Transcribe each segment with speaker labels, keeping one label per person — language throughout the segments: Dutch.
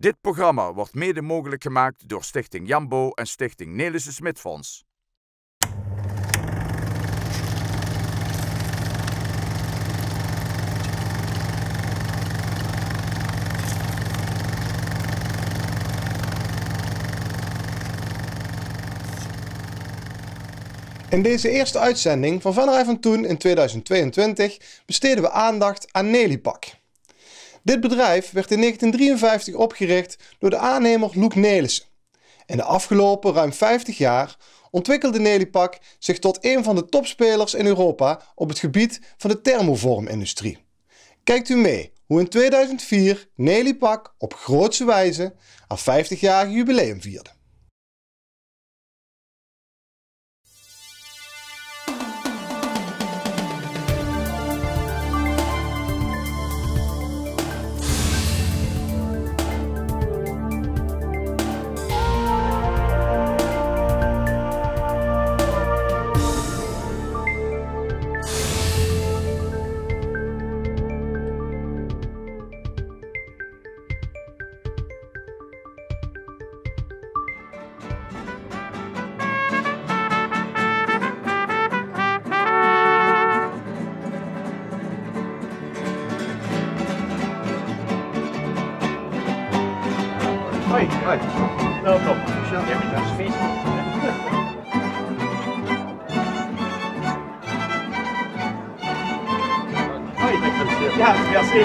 Speaker 1: Dit programma wordt mede mogelijk gemaakt door Stichting Jambo en Stichting Nelissen Smit Fonds.
Speaker 2: In deze eerste uitzending van Venray van Toen in 2022 besteden we aandacht aan Nelipak. Dit bedrijf werd in 1953 opgericht door de aannemer Loek Nelissen. In de afgelopen ruim 50 jaar ontwikkelde Nelipak zich tot een van de topspelers in Europa op het gebied van de thermovormindustrie. Kijkt u mee hoe in 2004 Nelipak op grootse wijze haar 50-jarig jubileum vierde.
Speaker 3: Hoi, hoi. Welkom. Ja, dat is feest. Hoi, ja, merci.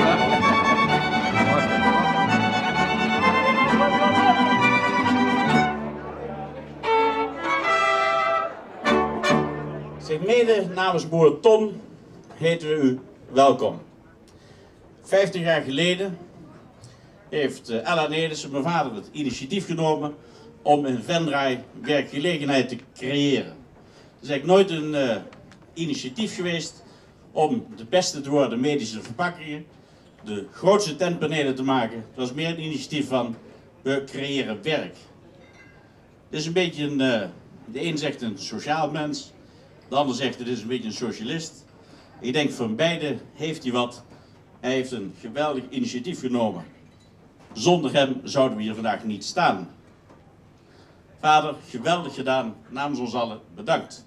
Speaker 3: Zeg, mede namens boer Ton heten we u welkom. 50 jaar geleden heeft Ella Nelissen, mijn vader, het initiatief genomen om in Venray werkgelegenheid te creëren. Het is eigenlijk nooit een initiatief geweest om de beste te worden medische verpakkingen, de grootste tentpanelen te maken. Het was meer een initiatief van we creëren werk. Het is een beetje een, de een zegt een sociaal mens, de ander zegt het is een beetje een socialist. Ik denk van beide heeft hij wat. Hij heeft een geweldig initiatief genomen. Zonder hem zouden we hier vandaag niet staan. Vader, geweldig gedaan. Namens ons allen bedankt.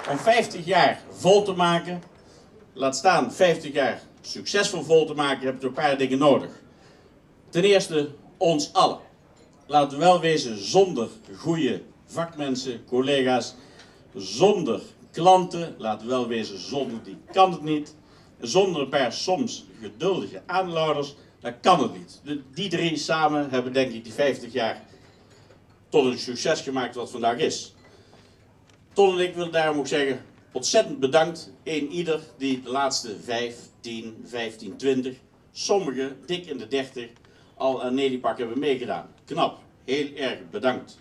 Speaker 3: Om 50 jaar vol te maken, laat staan 50 jaar succesvol vol te maken, heb je een paar dingen nodig. Ten eerste ons allen. Laten we wel wezen, zonder goede vakmensen, collega's, zonder klanten, laten we wel wezen, zonder die kan het niet. Zonder een paar soms geduldige aanlouders, dan kan het niet. Die drie samen hebben denk ik die 50 jaar tot een succes gemaakt wat vandaag is. Ton en ik wil daarom ook zeggen, ontzettend bedankt een ieder die de laatste 5, 10, 15, 20, sommigen dik in de 30 al aan Nelipak hebben meegedaan. Knap, heel erg bedankt.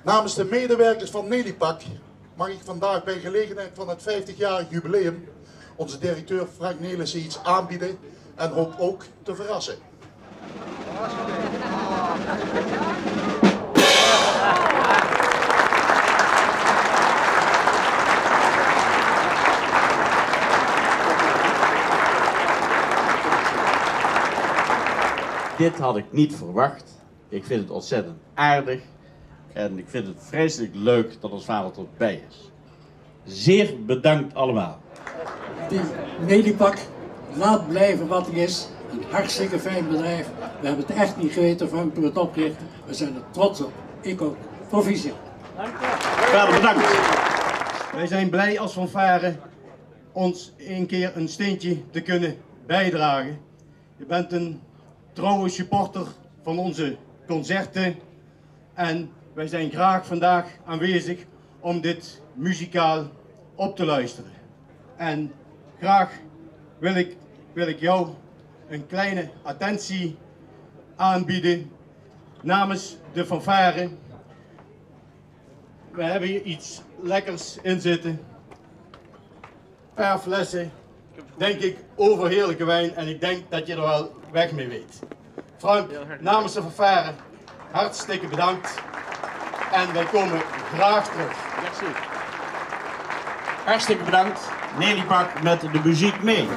Speaker 4: Namens de medewerkers van Nelipak mag ik vandaag bij gelegenheid van het 50-jarig jubileum onze directeur Frank Nelissen iets aanbieden en hoop ook te verrassen.
Speaker 3: Dit had ik niet verwacht. Ik vind het ontzettend aardig en ik vind het vreselijk leuk dat ons vader erbij is. Zeer bedankt allemaal.
Speaker 5: Die Nelipak laat blijven wat hij is. Een hartstikke fijn bedrijf. We hebben het echt niet geweten van toen we het oprichten. We zijn er trots op. Ik ook. Proficiat.
Speaker 3: Vader, bedankt.
Speaker 6: Wij zijn blij als fanfare ons een keer een steentje te kunnen bijdragen. Je bent een trouwe supporter van onze concerten. En wij zijn graag vandaag aanwezig om dit muzikaal op te luisteren. En graag wil ik jou een kleine attentie aanbieden namens de fanfare. We hebben hier iets lekkers in zitten. Een paar flessen, denk ik, overheerlijke wijn en ik denk dat je er wel weg mee weet. Frank, namens de fanfare, hartstikke bedankt en wij komen graag terug.
Speaker 3: Merci. Hartstikke bedankt. Nelipak met de muziek mee.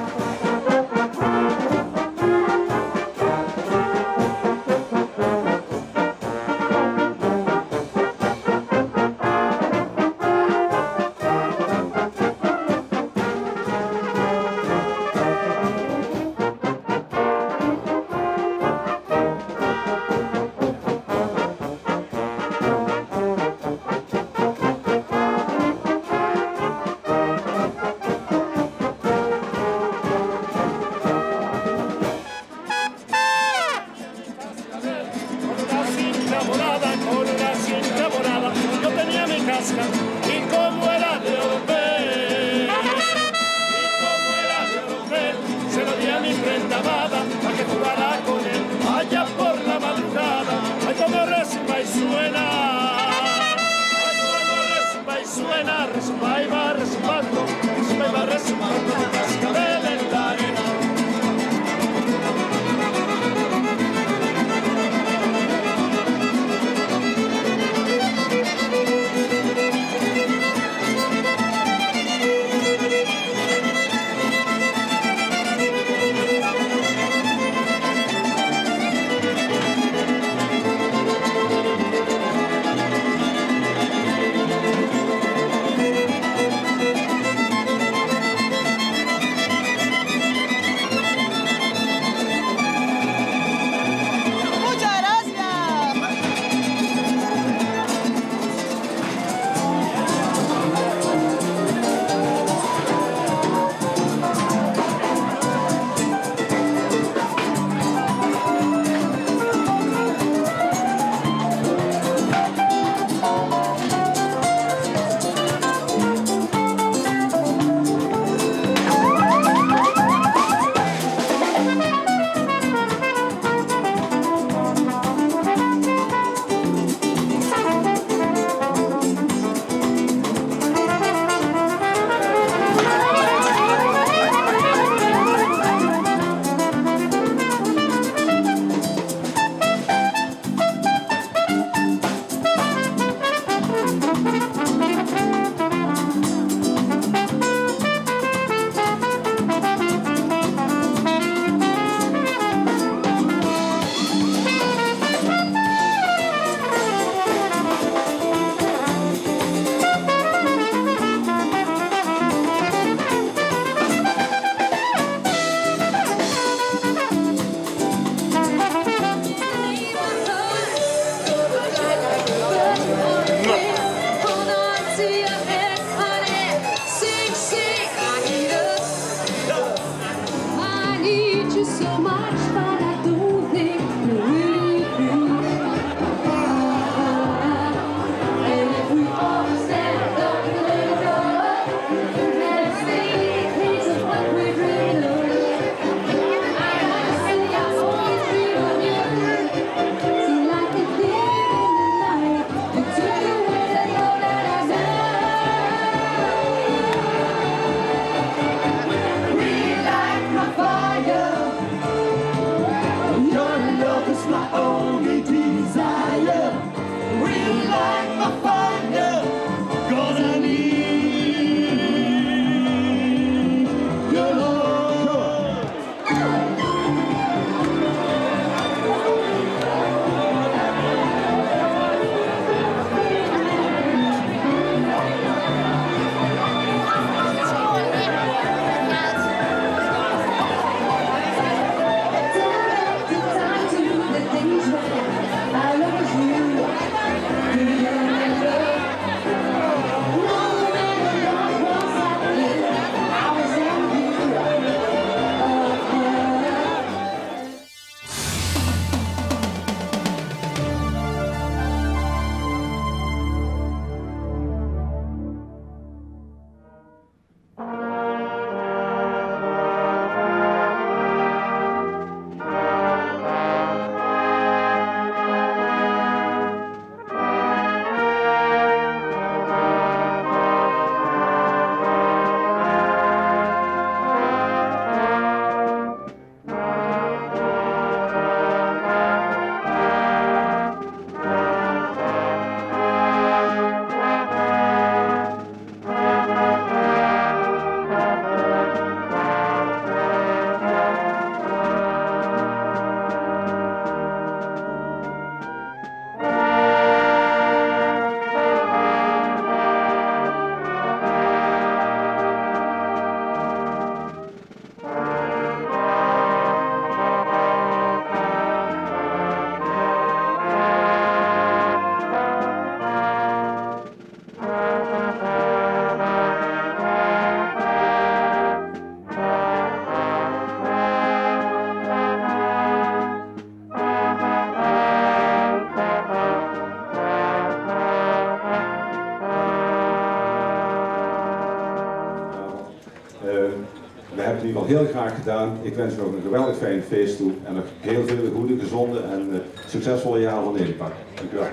Speaker 7: We hebben het in ieder geval heel graag gedaan. Ik wens u nog een geweldig fijn feest toe en nog heel veel goede, gezonde en succesvolle jaren van Nelipak. Dank u wel.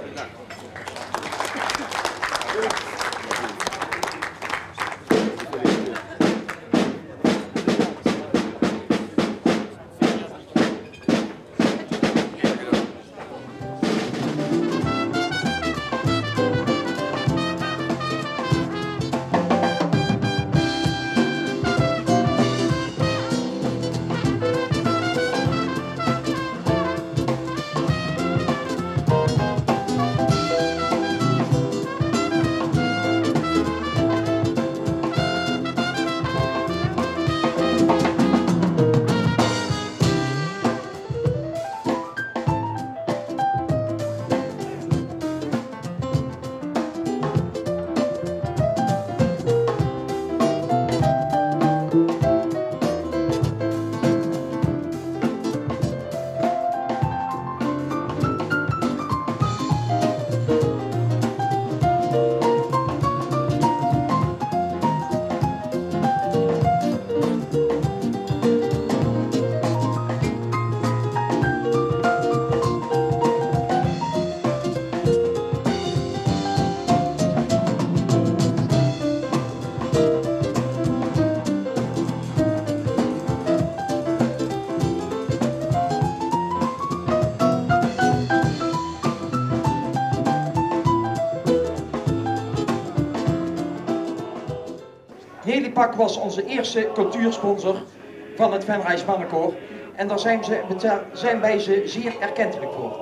Speaker 8: Nelipak was onze eerste cultuursponsor van het Venray's Mannenkoor en daar zijn wij ze zeer erkentelijk voor.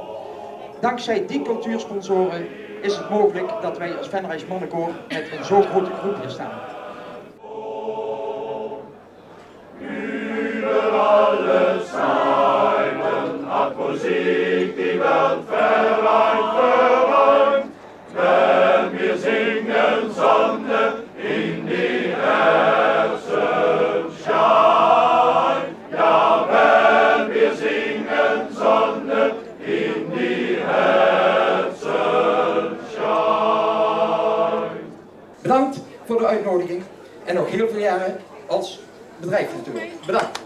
Speaker 8: Dankzij die cultuursponsoren is het mogelijk dat wij als Venray's Mannenkoor met een zo grote groep hier staan.
Speaker 9: Über alle Zeiten hat Musik die Welt vereint, wenn wir singen Sonne in die Herzen scheint, ja,
Speaker 8: nog heel veel jaren als bedrijf natuurlijk. Bedankt.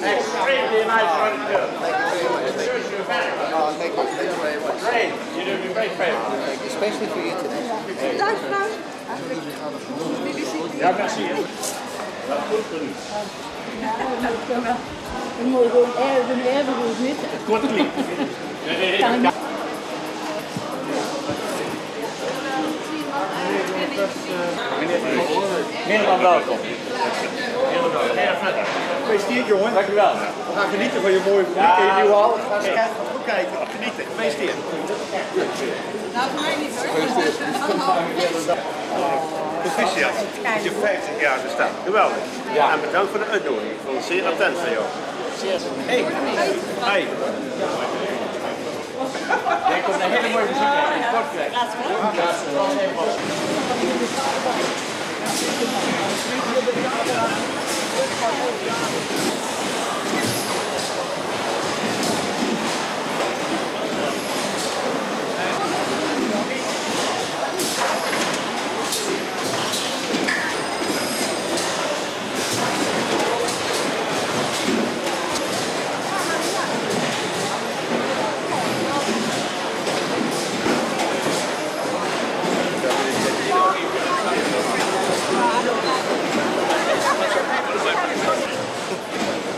Speaker 9: Extremely nice run, too. Thank you very much. Thank you very much. Great. You're doing me a great favor. Especially for you today.
Speaker 10: Dank, Frank.
Speaker 9: Ja, merci. Dat is goed voor u.
Speaker 10: We moeten gewoon even goed zitten.
Speaker 9: Het korte kliek. Meneer welkom. Meneer verder.
Speaker 11: Gefeliciteerd jongen.
Speaker 9: Dank u wel.
Speaker 11: We gaan genieten van je mooie publiek in je nieuwe hal. Ga eens kijken, goed kijken. Genieten. Gefeliciteerd.
Speaker 10: Nou, voor mij niet hoor.
Speaker 11: Proficiat. Je 50 jaar bestaan. Geweldig. Ja. En bedankt voor de uitnodiging. Ik vond het zeer attent van jou. Hey. Hey.
Speaker 9: Jij komt een hele mooie muziek uit. Kortrijk.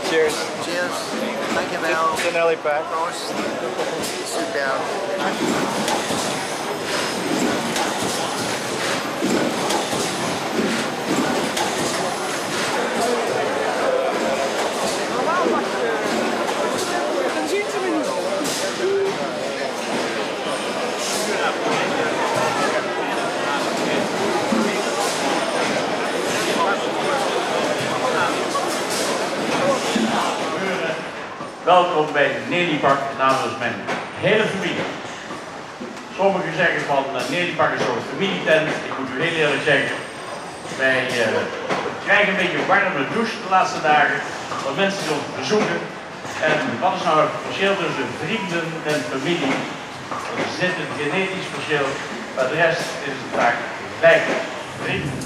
Speaker 11: Cheers.
Speaker 12: Cheers. Thank you, Mel.
Speaker 11: It's an alley pack.
Speaker 12: Sit down.
Speaker 3: Welkom bij Nellypak namens mijn hele familie. Sommigen zeggen van Nellypak is zo'n familietent. Ik moet u heel eerlijk zeggen, wij krijgen een beetje warme douche de laatste dagen. Want mensen die ons bezoeken. En wat is nou het verschil tussen vrienden en familie? Er zit een genetisch verschil, maar de rest is het vaak gelijk. Vrienden.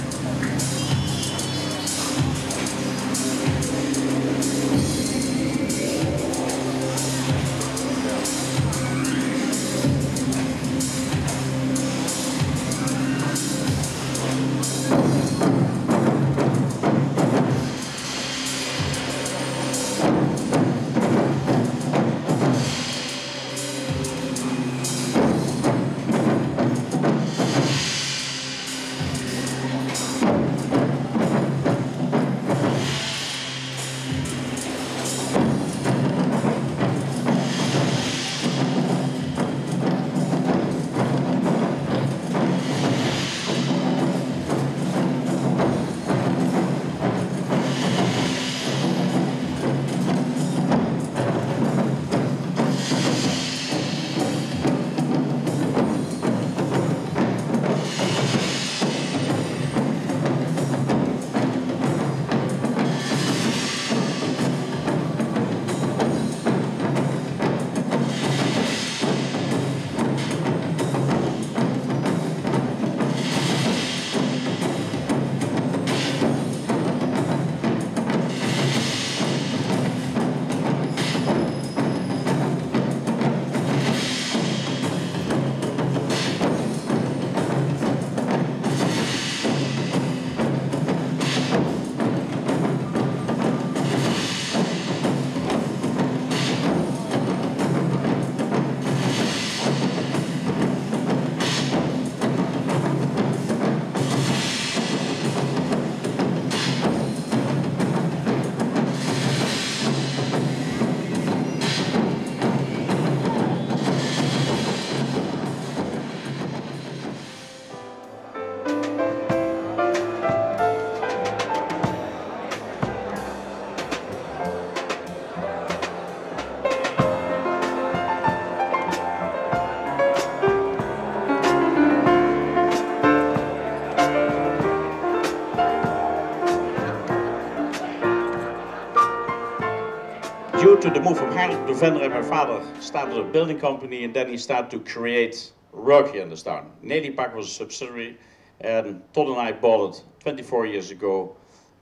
Speaker 3: Due to the move from Haarlem to Venray, my father started a building company and then he started to create work here in this town. Nelipak was a subsidiary and Todd and I bought it 24 years ago.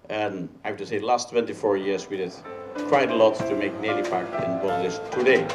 Speaker 3: And I have to say, the last 24 years we did quite a lot to make Nelipak in what it is today.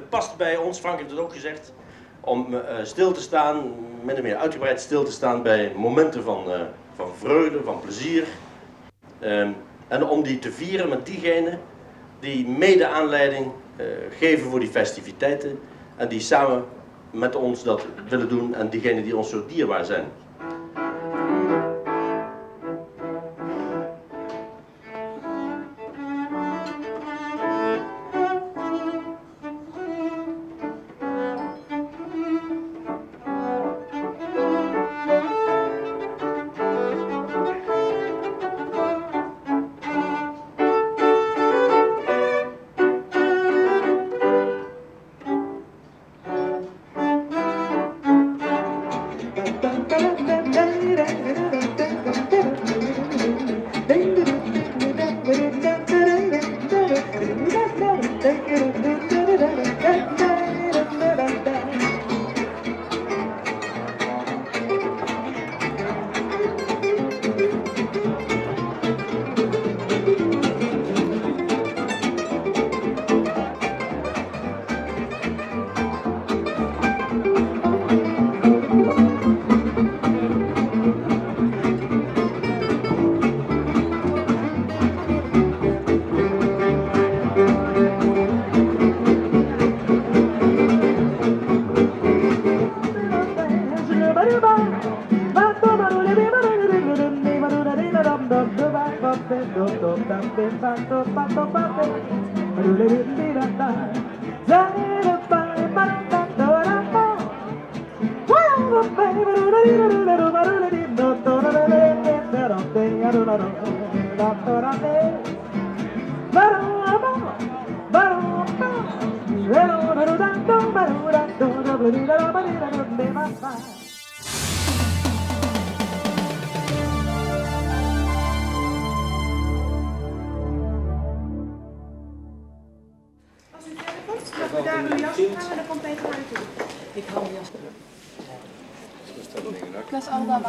Speaker 13: Past bij ons, Frank heeft het ook gezegd, om stil te staan, min of meer uitgebreid stil te staan bij momenten van vreugde, van plezier. En om die te vieren met diegenen die mede aanleiding geven voor die festiviteiten en die samen met ons dat willen doen en diegenen die ons zo dierbaar zijn.
Speaker 10: Plus allemaal.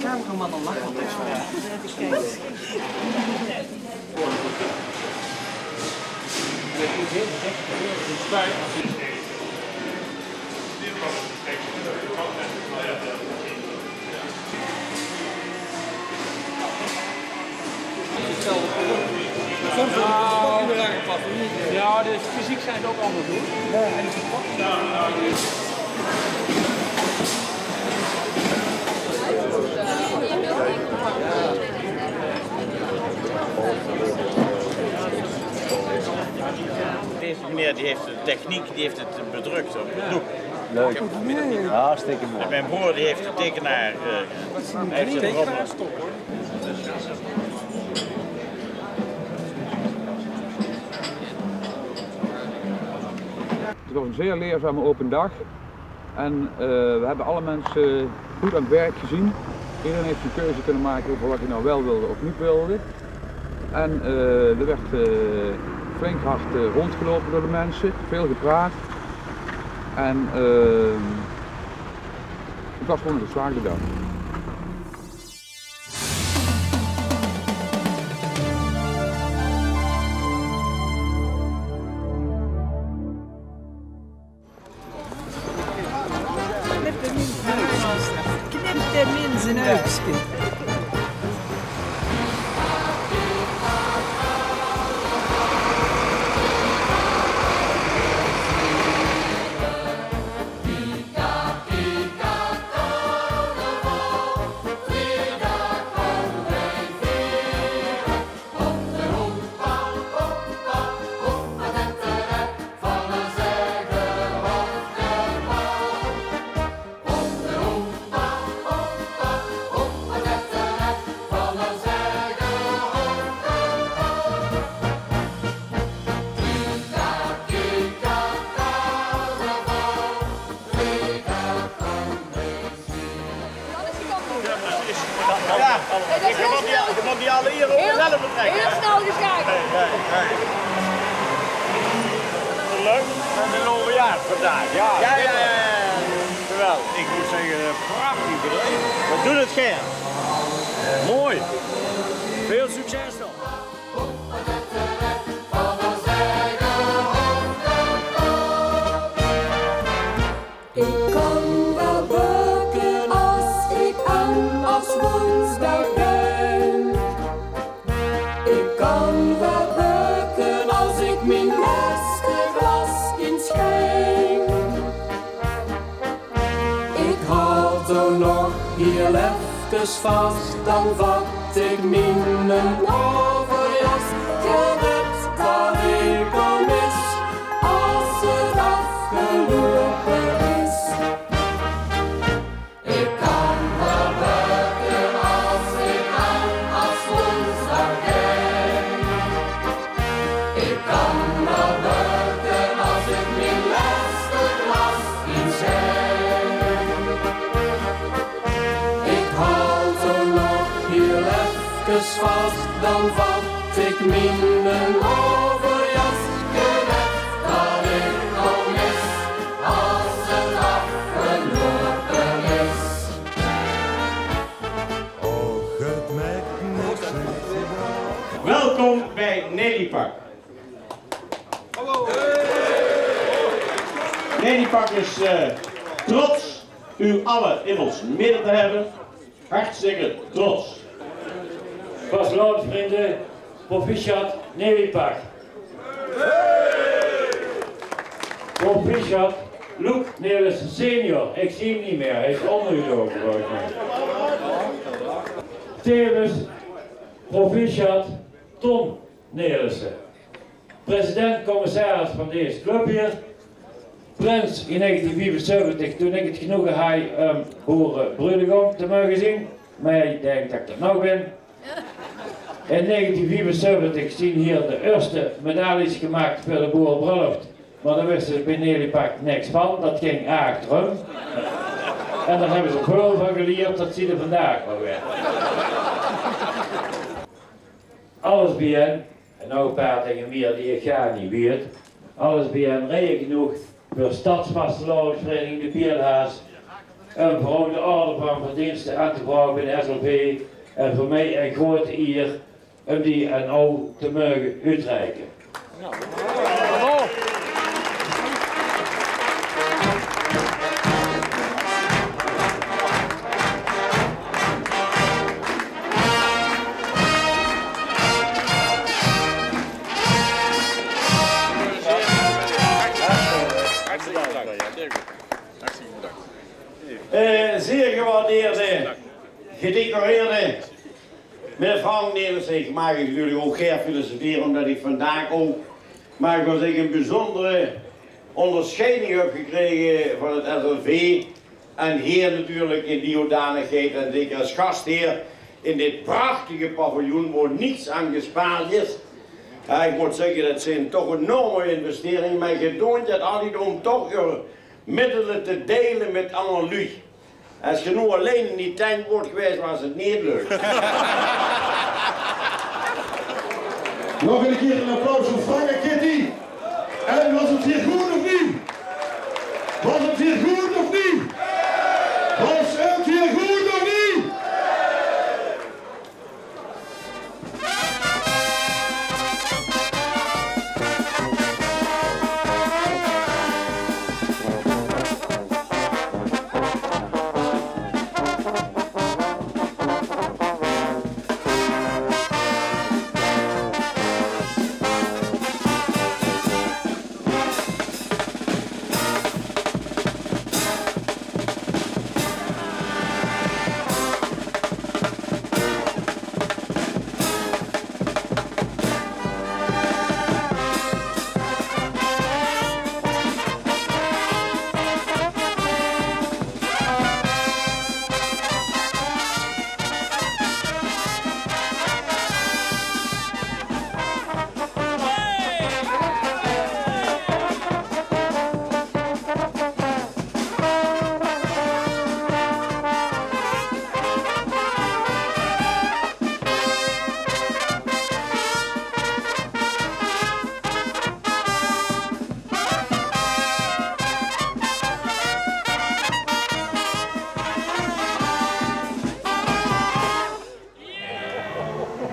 Speaker 8: Cameraman al lachen.
Speaker 14: Soms wordt het verpakking weer aangepast, of niet? Ja, dus fysiek zijn ze ook anders doen. En de verpakking...
Speaker 3: Deze meneer die heeft de techniek, die heeft het bedrukt op het doek.
Speaker 15: Leuk. Hartstikke mooi.
Speaker 3: En mijn broer die heeft de tekenaar. Hij heeft het erop.
Speaker 16: was een zeer leerzame open dag. En we hebben alle mensen goed aan het werk gezien. Iedereen heeft zijn keuze kunnen maken over wat hij nou wel wilde of niet wilde. En er werd flink hard rondgelopen door de mensen, veel gepraat. En het was gewoon een geslaagde dag.
Speaker 17: Knip de mensen uit.
Speaker 11: Je moet die alle hier over zelf betrekken.
Speaker 10: Heel snel geschakeld.
Speaker 11: Nee. Leuk. En een overjaar vandaag. Ja. Geweldig. Ik moet zeggen, prachtig bedrijf. We doen het scherp. Mooi. Veel succes nog.
Speaker 18: Ik kan wel bukken als ik aan als woensdag ben. Ik kan wel bukken als ik mijn laatste glas inschenk. Ik haal zo nog hier even vast, dan vat ik mijn overjas. Gered dat ik al mis als het afgelopen is. Ik kan wel bukken als ik aan als woensdag denk. Ik kan wel bukken als ik mijn laatste glas inschenk. Ik haal zo nog hier even vast, dan vat ik mijn overjas. Gered dat ik al mis als het afgelopen is.
Speaker 3: Welkom bij Nellypak. Nellypak is trots u allen in ons midden te hebben. Hartstikke trots.
Speaker 19: Vastelandvrienden, proficiat Nellypak. Proficiat Luc Nelissen senior. Ik zie hem niet meer, hij is ondergedoken volgens mij. Tevens proficiat Tom Nelissen. President-commissaris van deze club hier. Prins in 1975, toen ik het genoegen had boeren Brudegom te mogen zien. Maar ik denk dat ik er nog ben. In 1974 zien hier de eerste medailles gemaakt voor de boerenbruiloft. Maar daar wisten ze bij Nellypak niks van, dat ging achterom. En daar hebben ze veel van geleerd, dat zie je vandaag wel weer. Alles bij en nou een paar dingen meer die ik ga niet weet. Alles bij hen reden genoeg voor Stadsvastelandvereniging de Bierhaas. En voor ook de orde van verdiensten aan te vrouwen bij de SLV. En voor mij een grote eer om die en al te mogen uitreiken.
Speaker 3: Zeer gewaardeerde, gedecoreerde meneer Frank Nelissen. Ik mag natuurlijk ook graag filosoferen omdat ik vandaag ook, maar ik wil zeggen, een bijzondere onderscheiding heb gekregen van het SLV. En hier natuurlijk in die hoedanigheid en zeker als gastheer in dit prachtige paviljoen waar niets aan gespaard is.
Speaker 11: Ja, ik moet zeggen, dat zijn toch enorme investeringen, maar je doet het altijd om toch je middelen te delen met allemaal lui. Als je nu alleen in die tank wordt geweest, was het niet leuk.
Speaker 20: Nog een keer een applaus voor Frank en Kitty. En was het hier goed of niet? Was het hier goed of niet? Was het hier goed of niet?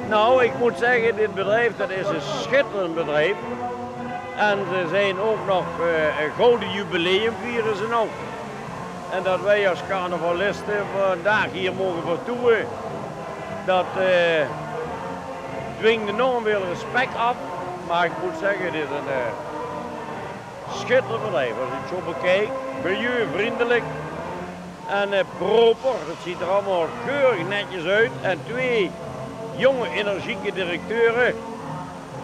Speaker 11: Nou, ik moet zeggen, dit bedrijf dat is een schitterend bedrijf. En ze zijn ook nog een gouden jubileum vieren ze nog. En dat wij als carnavalisten vandaag hier mogen vertoeven, dat dwingt enorm veel respect af. Maar ik moet zeggen, dit is een schitterend bedrijf. Als ik het zo bekijk, milieuvriendelijk en proper. Het ziet er allemaal keurig netjes uit. En twee jonge, energieke directeuren.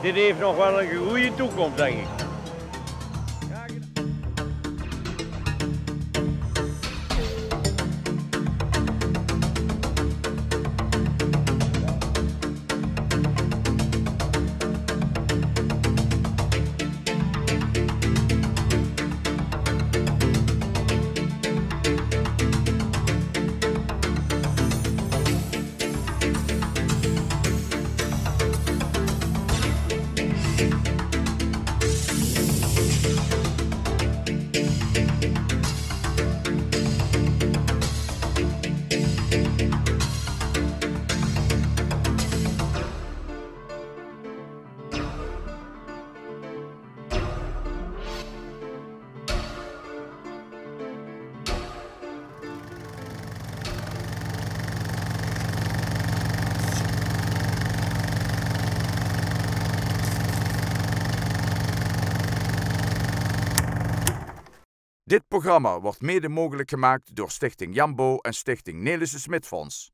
Speaker 11: Dit heeft nog wel een goede toekomst, denk ik.
Speaker 1: Dit programma wordt mede mogelijk gemaakt door Stichting Jambo en Stichting Nelissen Smit Fonds.